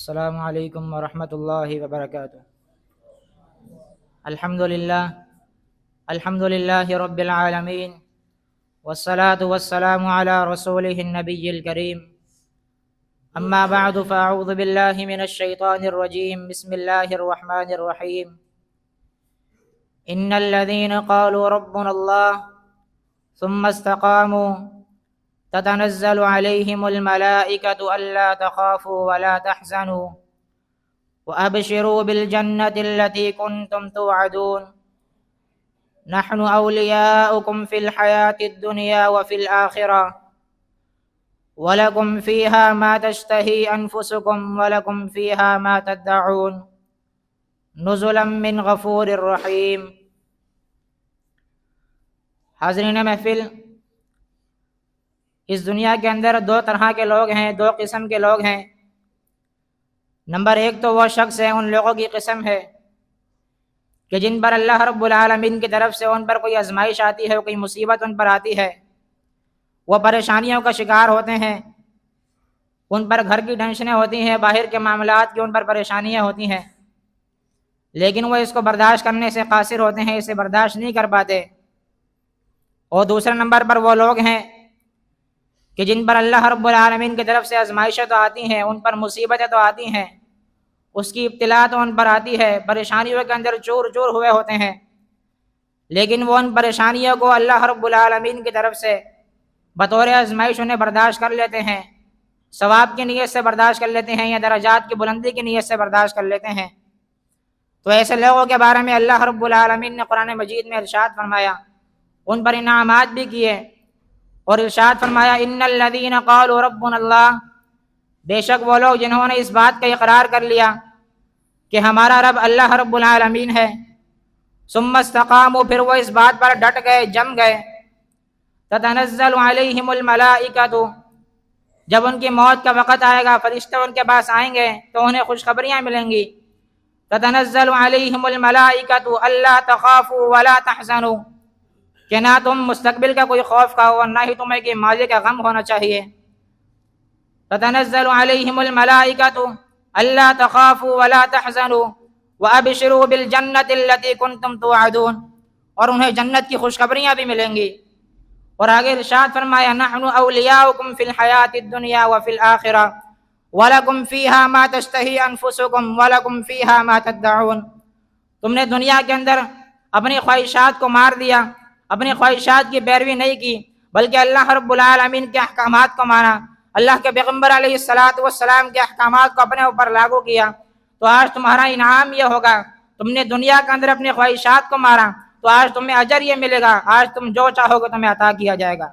السلام علیکم ورحمۃ اللہ وبرکاتہ۔ الحمد للہ رب العالمین، والصلاة والسلام علی رسولہ النبی الکریم، اما بعد فاعوذ باللہ من الشیطان الرجیم، بسم اللہ الرحمن الرحیم۔ ان الذین قالوا ربنا اللہ ثم استقاموا تتنزل عليهم الملائكة ألا تخافوا ولا تحزنوا وأبشروا بالجنة التي كنتم توعدون نحن أولياؤكم في الحياة الدنيا وفي الآخرة ولكم فيها ما تشتهي أنفسكم ولكم فيها ما تدعون نزلا من غفور رحيم۔ حاضرین محفل، اس دنیا کے اندر دو طرح کے لوگ ہیں، دو قسم کے لوگ ہیں۔ نمبر ایک تو وہ شخص ہے، ان لوگوں کی قسم ہے کہ جن پر اللہ رب العالمین کی طرف سے ان پر کوئی آزمائش آتی ہے، کوئی مصیبت ان پر آتی ہے، وہ پریشانیوں کا شکار ہوتے ہیں، ان پر گھر کی ٹینشنیں ہوتی ہیں، باہر کے معاملات کی ان پر پریشانیاں ہوتی ہیں، لیکن وہ اس کو برداشت کرنے سے قاصر ہوتے ہیں، اسے برداشت نہیں کر پاتے۔ اور دوسرے نمبر پر وہ لوگ ہیں کہ جن پر اللہ رب العالمین کی طرف سے آزمائشیں تو آتی ہیں، ان پر مصیبتیں تو آتی ہیں، اس کی ابتلا تو ان پر آتی ہے، پریشانیوں کے اندر چور چور ہوئے ہوتے ہیں، لیکن وہ ان پریشانیوں کو اللہ رب العالمین کی طرف سے بطور آزمائش انہیں برداشت کر لیتے ہیں، ثواب کی نیت سے برداشت کر لیتے ہیں یا درجات کی بلندی کی نیت سے برداشت کر لیتے ہیں۔ تو ایسے لوگوں کے بارے میں اللہ رب العالمین نے قرآن مجید میں ارشاد فرمایا، ان پر انعامات بھی کیے، اور ارشاد فرمایا ان الذین قالوا ربنا اللہ، بے شک وہ لوگ جنہوں نے اس بات کا اقرار کر لیا کہ ہمارا رب اللہ رب العالمین ہے، ثم استقاموا، پھر وہ اس بات پر ڈٹ گئے، جم گئے، تتنزل علیہم الملائکۃ، جب ان کی موت کا وقت آئے گا فرشتے ان کے پاس آئیں گے تو انہیں خوشخبریاں ملیں گی، تتنزل علیہم الملائکۃ الا تخافوا ولا تحزنوا، کہ نہ تم مستقبل کا کوئی خوف کھاؤ اور نہ ہی تمہیں کہ ماضی کا غم ہونا چاہیے۔ تتنزل علیہم الملائکۃ الا تخافوا ولا تحزنوا وابشروا بالجنۃ التی کنتم توعدون، اور انہیں جنت کی خوشخبریاں بھی ملیں گی۔ اور آگے ارشاد فرمایا نحن اولیاؤکم فی الحیاۃ الدنیا وفی الآخرہ ولکم فیہا ما تشتہی انفسکم ولکم فیہا ما تدعون، تم نے دنیا کے اندر اپنی خواہشات کو مار دیا، اپنی خواہشات کی پیروی نہیں کی، بلکہ اللہ رب العالمین کے احکامات کو مانا، اللہ کے پیغمبر علیہ السلام کے احکامات کو اپنے اوپر لاگو کیا، تو آج تمہارا انعام یہ ہوگا، تم نے دنیا کے اندر اپنی خواہشات کو مارا تو آج تمہیں اجر یہ ملے گا، آج تم جو چاہو گے تمہیں عطا کیا جائے گا۔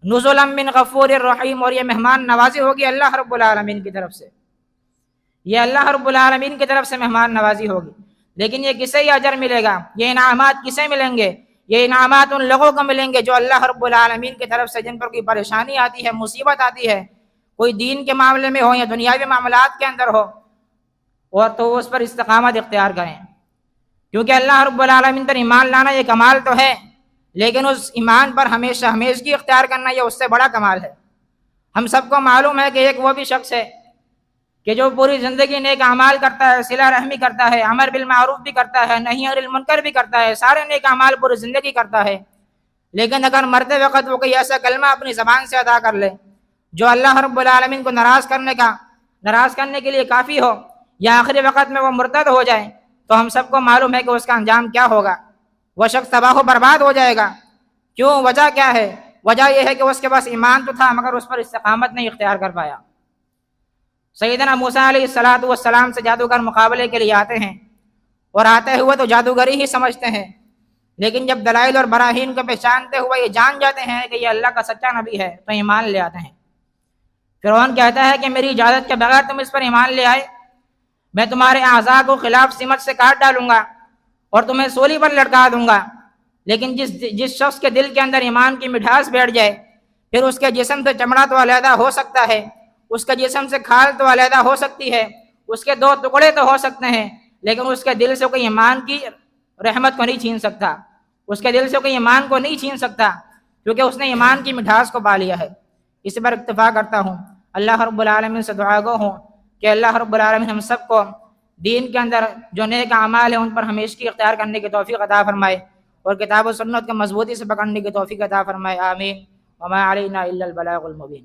نزلا من غفور الرحیم، اور یہ مہمان نوازی ہوگی اللہ رب العالمین کی طرف سے، یہ اللہ رب العالمین کی طرف سے مہمان نوازی ہوگی۔ لیکن یہ کسے یہ اجر ملے گا، یہ انعامات کسے ملیں گے؟ یہ انعامات ان لوگوں کو ملیں گے جو اللہ رب العالمین کی طرف سے جن پر کوئی پریشانی آتی ہے، مصیبت آتی ہے، کوئی دین کے معاملے میں ہو یا دنیاوی معاملات کے اندر ہو، اور تو اس پر استقامت اختیار کریں، کیونکہ اللہ رب العالمین پر ایمان لانا یہ کمال تو ہے، لیکن اس ایمان پر ہمیشہ ہمیشگی اختیار کرنا یہ اس سے بڑا کمال ہے۔ ہم سب کو معلوم ہے کہ ایک وہ بھی شخص ہے کہ جو پوری زندگی نیک اعمال کرتا ہے، صلہ رحمی کرتا ہے، امر بالمعروف بھی کرتا ہے، نہی عن المنکر بھی کرتا ہے، سارے نیک اعمال پوری زندگی کرتا ہے، لیکن اگر مرتے وقت وہ کوئی ایسا کلمہ اپنی زبان سے ادا کر لے جو اللہ رب العالمین کو ناراض کرنے کے لیے کافی ہو، یا آخری وقت میں وہ مرتد ہو جائے، تو ہم سب کو معلوم ہے کہ اس کا انجام کیا ہوگا، وہ شخص تباہ و برباد ہو جائے گا۔ کیوں؟ وجہ کیا ہے؟ وجہ یہ ہے کہ اس کے پاس ایمان تو تھا مگر اس پر استقامت نہیں اختیار کر پایا۔ سیدنا موسیٰ علیہ السلام سے جادوگر مقابلے کے لیے آتے ہیں، اور آتے ہوئے تو جادوگری ہی سمجھتے ہیں، لیکن جب دلائل اور براہین کو پہچانتے ہوئے یہ جان جاتے ہیں کہ یہ اللہ کا سچا نبی ہے تو ایمان لے آتے ہیں۔ فرعون کہتا ہے کہ میری اجازت کے بغیر تم اس پر ایمان لے آئے، میں تمہارے اعضاء کو خلاف سمت سے کاٹ ڈالوں گا اور تمہیں سولی پر لٹکا دوں گا۔ لیکن جس شخص کے دل کے اندر ایمان کی مٹھاس بیٹھ جائے، پھر اس کے جسم سے چمڑا تو علیحدہ ہو سکتا ہے، اس کے جسم سے کھال تو علیحدہ ہو سکتی ہے، اس کے دو ٹکڑے تو ہو سکتے ہیں، لیکن اس کے دل سے کوئی ایمان کی رحمت کو نہیں چھین سکتا، اس کے دل سے کوئی ایمان کو نہیں چھین سکتا، کیونکہ اس نے ایمان کی مٹھاس کو پا لیا ہے۔ اس پر اکتفا کرتا ہوں، اللہ رب العالمین سے دعا گو ہوں کہ اللہ رب العالمین ہم سب کو دین کے اندر جو نیک اعمال ہیں ان پر ہمیشگی اختیار کرنے کی توفیق عطا فرمائے، اور کتاب و سنت کو مضبوطی سے پکڑنے کی توفیق عطا فرمائے، آمین۔ وما علینا الا البلاغ المبین۔